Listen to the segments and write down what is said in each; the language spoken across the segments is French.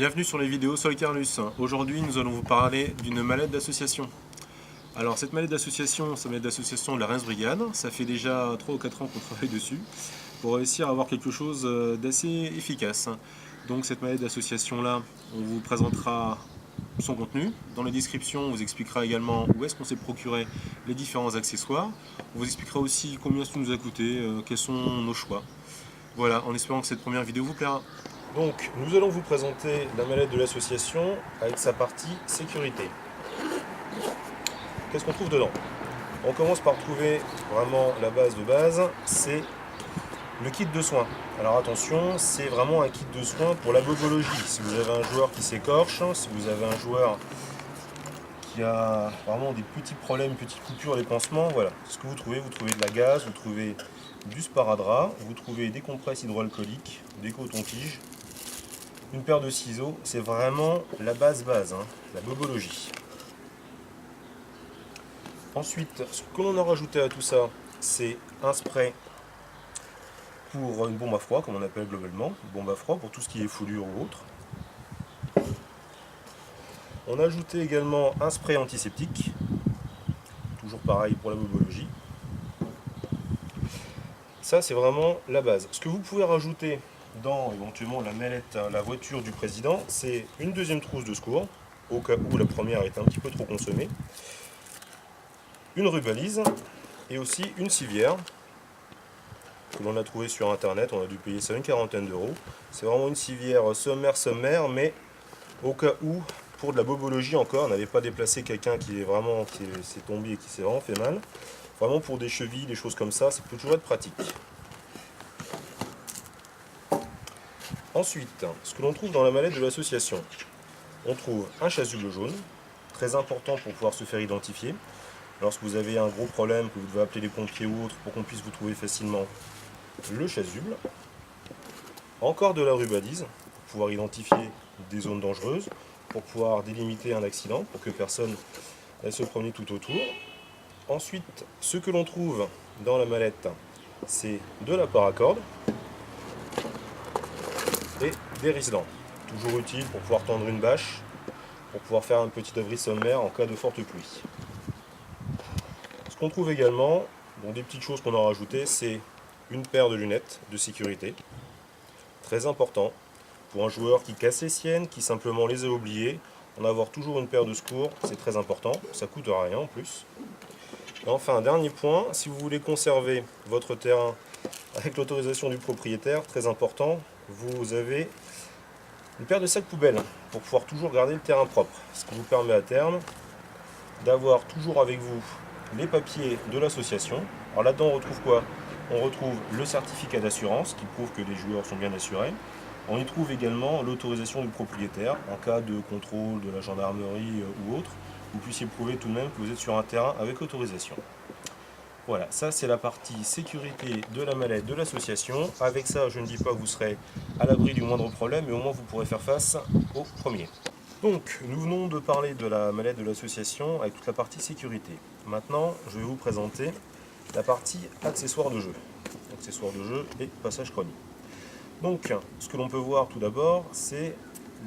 Bienvenue sur les vidéos Solcarnus. Aujourd'hui, nous allons vous parler d'une mallette d'association. Alors, cette mallette d'association, c'est la mallette d'association de la Reims Brigade. Ça fait déjà 3 ou 4 ans qu'on travaille dessus pour réussir à avoir quelque chose d'assez efficace. Donc, cette mallette d'association-là, on vous présentera son contenu. Dans la description, on vous expliquera également où est-ce qu'on s'est procuré les différents accessoires. On vous expliquera aussi combien ça nous a coûté, quels sont nos choix. Voilà, en espérant que cette première vidéo vous plaira. Donc, nous allons vous présenter la mallette de l'association avec sa partie sécurité. Qu'est-ce qu'on trouve dedans? On commence par trouver vraiment la base de base, c'est le kit de soins. Alors attention, c'est vraiment un kit de soins pour la bobologie. Si vous avez un joueur qui s'écorche, si vous avez un joueur qui a vraiment des petits problèmes, petites coupures, des pansements, voilà. Ce que vous trouvez de la gaze, vous trouvez du sparadrap, vous trouvez des compresses hydroalcooliques, des cotons-tiges, une paire de ciseaux, c'est vraiment la base, la bobologie. Ensuite, ce que l'on a rajouté à tout ça, c'est un spray pour une bombe à froid, comme on appelle globalement, une bombe à froid pour tout ce qui est foulure ou autre. On a ajouté également un spray antiseptique, toujours pareil pour la bobologie. Ça, c'est vraiment la base. Ce que vous pouvez rajouter dans éventuellement la mallette, la voiture du président, c'est une deuxième trousse de secours, au cas où la première est un petit peu trop consommée, une rubalise et aussi une civière que l'on a trouvé sur internet. On a dû payer ça une quarantaine d'euros. C'est vraiment une civière sommaire, mais au cas où, pour de la bobologie encore, on n'avait pas déplacé quelqu'un qui s'est tombé et qui s'est vraiment fait mal. Vraiment pour des chevilles, des choses comme ça peut toujours être pratique. Ensuite, ce que l'on trouve dans la mallette de l'association, on trouve un chasuble jaune, très important pour pouvoir se faire identifier. Lorsque vous avez un gros problème, que vous devez appeler les pompiers ou autres pour qu'on puisse vous trouver facilement, le chasuble. Encore de la rubalise, pour pouvoir identifier des zones dangereuses, pour pouvoir délimiter un accident, pour que personne ne se promène tout autour. Ensuite, ce que l'on trouve dans la mallette, c'est de la paracorde et des rise-dents. Toujours utile pour pouvoir tendre une bâche, pour pouvoir faire un petit abri sommaire en cas de forte pluie. Ce qu'on trouve également, bon, des petites choses qu'on a rajoutées, c'est une paire de lunettes de sécurité. Très important pour un joueur qui casse les siennes, qui simplement les a oubliées. En avoir toujours une paire de secours, c'est très important, ça coûte rien en plus. Et enfin, un dernier point, si vous voulez conserver votre terrain avec l'autorisation du propriétaire, très important, vous avez une paire de sacs poubelles pour pouvoir toujours garder le terrain propre. Ce qui vous permet à terme d'avoir toujours avec vous les papiers de l'association. Alors là-dedans, on retrouve quoi? On retrouve le certificat d'assurance qui prouve que les joueurs sont bien assurés. On y trouve également l'autorisation du propriétaire en cas de contrôle de la gendarmerie ou autre. Vous puissiez prouver tout de même que vous êtes sur un terrain avec autorisation. Voilà, ça c'est la partie sécurité de la mallette de l'association. Avec ça, je ne dis pas que vous serez à l'abri du moindre problème, mais au moins vous pourrez faire face au premier. Donc, nous venons de parler de la mallette de l'association avec toute la partie sécurité. Maintenant, je vais vous présenter la partie accessoires de jeu. Accessoires de jeu et passage chronique. Donc, ce que l'on peut voir tout d'abord, c'est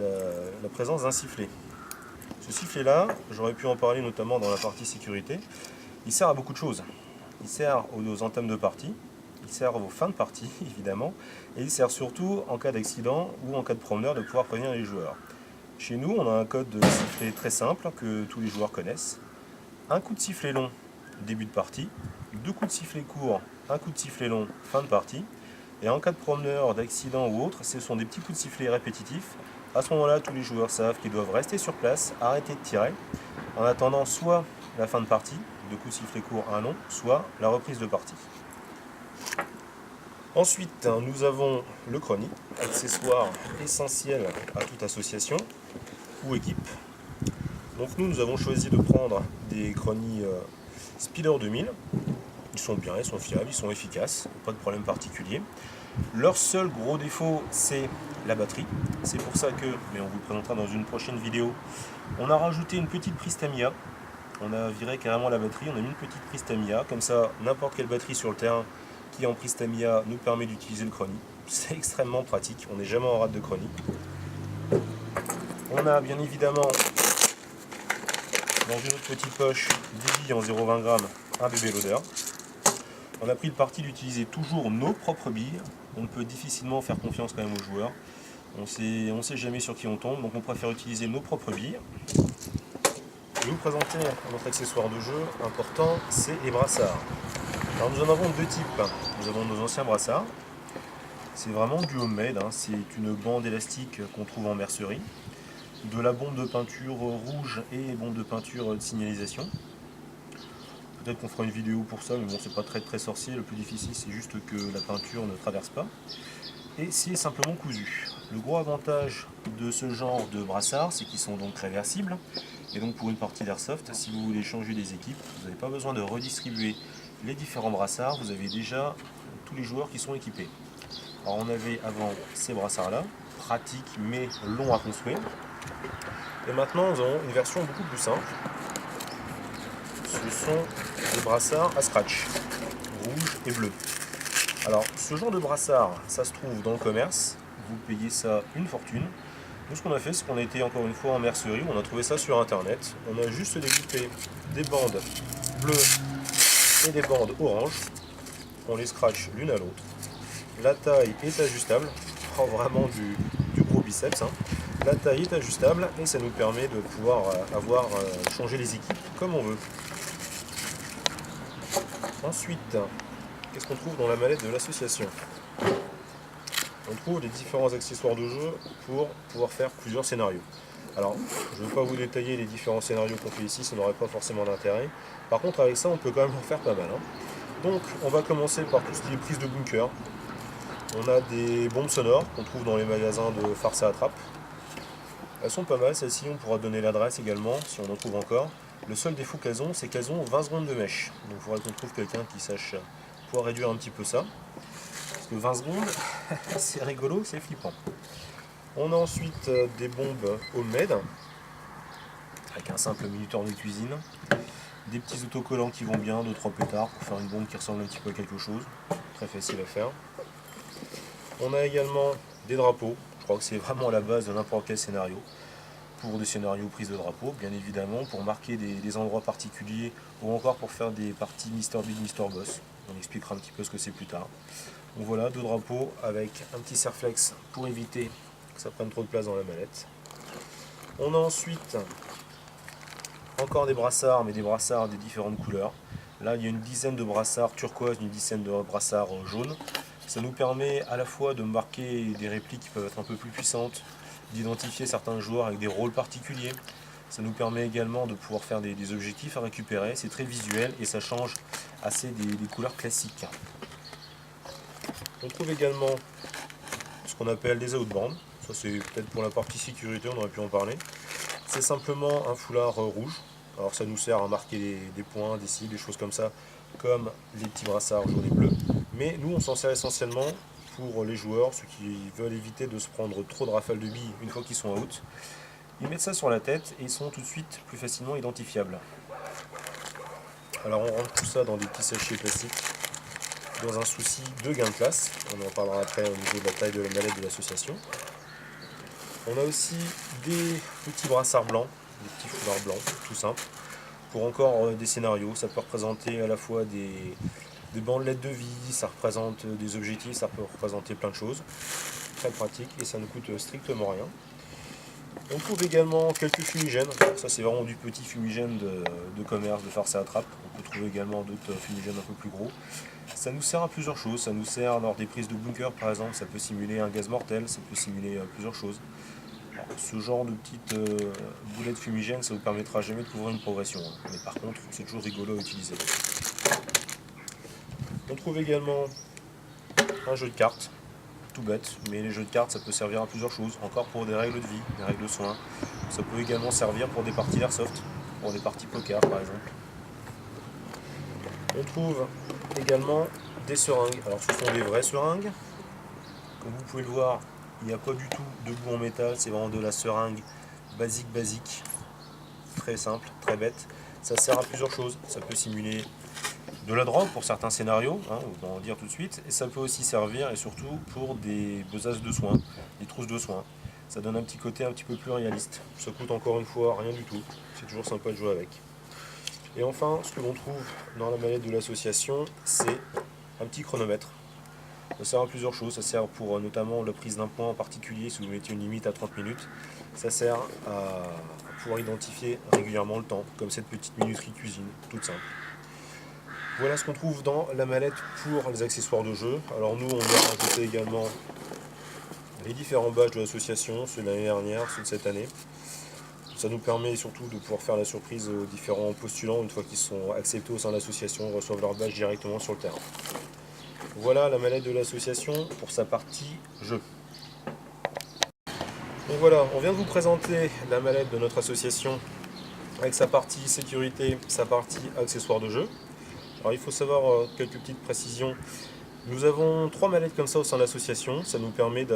la présence d'un sifflet. Ce sifflet-là, j'aurais pu en parler notamment dans la partie sécurité, il sert à beaucoup de choses. Il sert aux entames de partie, il sert aux fins de partie, évidemment, et il sert surtout en cas d'accident ou en cas de promeneur de pouvoir prévenir les joueurs. Chez nous, on a un code de sifflet très simple que tous les joueurs connaissent. Un coup de sifflet long, début de partie, deux coups de sifflet court, un coup de sifflet long, fin de partie. Et en cas de promeneur, d'accident ou autre, ce sont des petits coups de sifflet répétitifs. À ce moment-là, tous les joueurs savent qu'ils doivent rester sur place, arrêter de tirer, en attendant soit la fin de partie, deux coups de sifflet court, un long, soit la reprise de partie. Ensuite, nous avons le chrony, accessoire essentiel à toute association ou équipe. Donc nous avons choisi de prendre des chronies Speeder 2000. Ils sont bien, ils sont fiables, ils sont efficaces, pas de problème particulier. Leur seul gros défaut, c'est la batterie. C'est pour ça que, mais on vous le présentera dans une prochaine vidéo, on a rajouté une petite prise Tamiya. On a viré carrément la batterie, on a mis une petite prise Tamiya. Comme ça, n'importe quelle batterie sur le terrain qui est en prise Tamiya nous permet d'utiliser le chrony. C'est extrêmement pratique, on n'est jamais en rate de chrony. On a bien évidemment dans une autre petite poche des billes en 0,20 g, un bébé loader. On a pris le parti d'utiliser toujours nos propres billes. On peut difficilement faire confiance quand même aux joueurs. On sait jamais sur qui on tombe, donc on préfère utiliser nos propres billes. Je vais vous présenter notre accessoire de jeu important, c'est les brassards. Alors nous en avons deux types. Nous avons nos anciens brassards. C'est vraiment du homemade, hein. C'est une bande élastique qu'on trouve en mercerie. De la bombe de peinture rouge et bombe de peinture de signalisation. Peut-être qu'on fera une vidéo pour ça, mais bon, c'est pas très sorcier. Le plus difficile, c'est juste que la peinture ne traverse pas. Et c'est simplement cousu. Le gros avantage de ce genre de brassards, c'est qu'ils sont donc réversibles. Et donc pour une partie d'airsoft, si vous voulez changer les équipes, vous n'avez pas besoin de redistribuer les différents brassards. Vous avez déjà tous les joueurs qui sont équipés. Alors on avait avant ces brassards-là, pratiques mais longs à construire. Et maintenant, nous avons une version beaucoup plus simple. Ce sont des brassards à scratch, rouge et bleu. Alors, ce genre de brassard, ça se trouve dans le commerce. Vous payez ça une fortune. Nous, ce qu'on a fait, c'est qu'on a été encore une fois en mercerie. On a trouvé ça sur internet. On a juste découpé des bandes bleues et des bandes oranges. On les scratch l'une à l'autre. La taille est ajustable. Oh, vraiment du gros biceps, hein. La taille est ajustable et ça nous permet de pouvoir changer les équipes comme on veut. Ensuite, qu'est-ce qu'on trouve dans la mallette de l'association? On trouve les différents accessoires de jeu pour pouvoir faire plusieurs scénarios. Alors, je ne vais pas vous détailler les différents scénarios qu'on fait ici, ça n'aurait pas forcément d'intérêt. Par contre, avec ça, on peut quand même en faire pas mal, hein. Donc, on va commencer par tout ce qui est prise de bunker. On a des bombes sonores qu'on trouve dans les magasins de farce à attrape. Elles sont pas mal, celles-ci, on pourra donner l'adresse également, si on en trouve encore. Le seul défaut qu'elles ont, c'est qu'elles ont 20 secondes de mèche. Donc il faudrait qu'on trouve quelqu'un qui sache pouvoir réduire un petit peu ça. Parce que 20 secondes, c'est rigolo, c'est flippant. On a ensuite des bombes homemade, avec un simple minuteur de cuisine. Des petits autocollants qui vont bien, 2-3 pétards pour faire une bombe qui ressemble un petit peu à quelque chose. Très facile à faire. On a également des drapeaux. Je crois que c'est vraiment la base de n'importe quel scénario. Pour des scénarios prise de drapeau, bien évidemment, pour marquer des endroits particuliers ou encore pour faire des parties Mr. Big, Mr. Boss. On expliquera un petit peu ce que c'est plus tard. Donc voilà, deux drapeaux avec un petit serflex pour éviter que ça prenne trop de place dans la mallette. On a ensuite encore des brassards, mais des brassards des différentes couleurs. Là, il y a une dizaine de brassards turquoise, une dizaine de brassards jaunes. Ça nous permet à la fois de marquer des répliques qui peuvent être un peu plus puissantes, d'identifier certains joueurs avec des rôles particuliers. Ça nous permet également de pouvoir faire des objectifs à récupérer. C'est très visuel et ça change assez des couleurs classiques. On trouve également ce qu'on appelle des outbands. Ça c'est peut-être pour la partie sécurité, on aurait pu en parler. C'est simplement un foulard rouge. Alors ça nous sert à marquer des points, des cibles, des choses comme ça, comme les petits brassards jaunes et bleus. Mais nous on s'en sert essentiellement pour les joueurs, ceux qui veulent éviter de se prendre trop de rafales de billes une fois qu'ils sont out. Ils mettent ça sur la tête et ils sont tout de suite plus facilement identifiables. Alors on rentre tout ça dans des petits sachets plastiques, dans un souci de gain de place. On en parlera après au niveau de la taille de la mallette de l'association. On a aussi des petits brassards blancs, des petits foulards blancs, tout simple. Pour encore des scénarios, ça peut représenter à la fois des bandelettes de vie, ça représente des objectifs, ça peut représenter plein de choses. Très pratique et ça ne coûte strictement rien. On trouve également quelques fumigènes. Ça c'est vraiment du petit fumigène de commerce, de farce à attrape. On peut trouver également d'autres fumigènes un peu plus gros. Ça nous sert à plusieurs choses. Ça nous sert lors des prises de bunker par exemple. Ça peut simuler un gaz mortel, ça peut simuler plusieurs choses. Alors, ce genre de petites boulettes fumigènes, ça ne vous permettra jamais de couvrir une progression. Mais par contre, c'est toujours rigolo à utiliser. On trouve également un jeu de cartes. Tout bête, mais les jeux de cartes ça peut servir à plusieurs choses, encore pour des règles de vie, des règles de soins. Ça peut également servir pour des parties d'airsoft, pour des parties poker par exemple. On trouve également des seringues. Alors ce sont des vraies seringues. Comme vous pouvez le voir, il n'y a pas du tout de bout en métal, c'est vraiment de la seringue basique, très simple, très bête. Ça sert à plusieurs choses, ça peut simuler de la drogue pour certains scénarios, hein, on va en dire tout de suite, et ça peut aussi servir et surtout pour des besaces de soins, des trousses de soins. Ça donne un petit côté un petit peu plus réaliste. Ça coûte encore une fois rien du tout. C'est toujours sympa de jouer avec. Et enfin, ce que l'on trouve dans la mallette de l'association, c'est un petit chronomètre. Ça sert à plusieurs choses. Ça sert pour notamment la prise d'un point en particulier, si vous mettez une limite à 30 minutes. Ça sert à pouvoir identifier régulièrement le temps, comme cette petite minuterie cuisine, toute simple. Voilà ce qu'on trouve dans la mallette pour les accessoires de jeu. Alors nous, on a rajouté également les différents badges de l'association, ceux de l'année dernière, ceux de cette année. Ça nous permet surtout de pouvoir faire la surprise aux différents postulants. Une fois qu'ils sont acceptés au sein de l'association, ils reçoivent leur badge directement sur le terrain. Voilà la mallette de l'association pour sa partie jeu. Donc voilà, on vient de vous présenter la mallette de notre association avec sa partie sécurité, sa partie accessoires de jeu. Alors il faut savoir quelques petites précisions. Nous avons 3 mallettes comme ça au sein de l'association. Ça nous permet,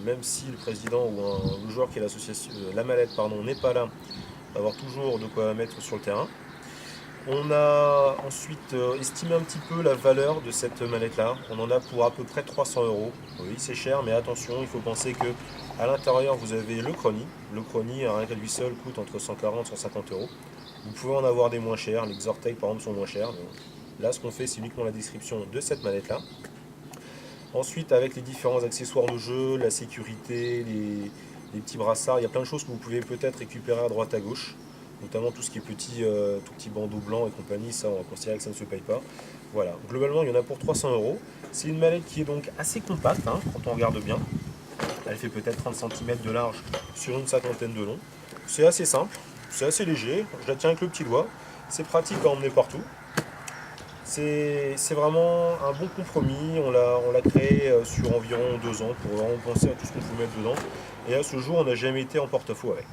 même si le président ou le joueur qui est l'association, la mallette n'est pas là, d'avoir toujours de quoi mettre sur le terrain. On a ensuite estimé un petit peu la valeur de cette mallette-là. On en a pour à peu près 300 €. Oui, c'est cher, mais attention, il faut penser que à l'intérieur, vous avez le chrony. Le chrony, à rien qu'à lui seul, coûte entre 140 et 150 €. Vous pouvez en avoir des moins chers. Les Xortec, par exemple, sont moins chers. Donc, là, ce qu'on fait, c'est uniquement la description de cette mallette-là. Ensuite, avec les différents accessoires de jeu, la sécurité, les petits brassards, il y a plein de choses que vous pouvez peut-être récupérer à droite à gauche. Notamment tout ce qui est tout petit bandeau blanc et compagnie, ça on va considérer que ça ne se paye pas. Voilà, globalement il y en a pour 300 €. C'est une mallette qui est donc assez compacte quand on regarde bien. Elle fait peut-être 30 cm de large sur une cinquantaine de long. C'est assez simple, c'est assez léger, je la tiens avec le petit doigt. C'est pratique à emmener partout. C'est vraiment un bon compromis. On l'a créé sur environ 2 ans pour vraiment penser à tout ce qu'on peut mettre dedans. Et à ce jour, on n'a jamais été en porte-à-faux avec.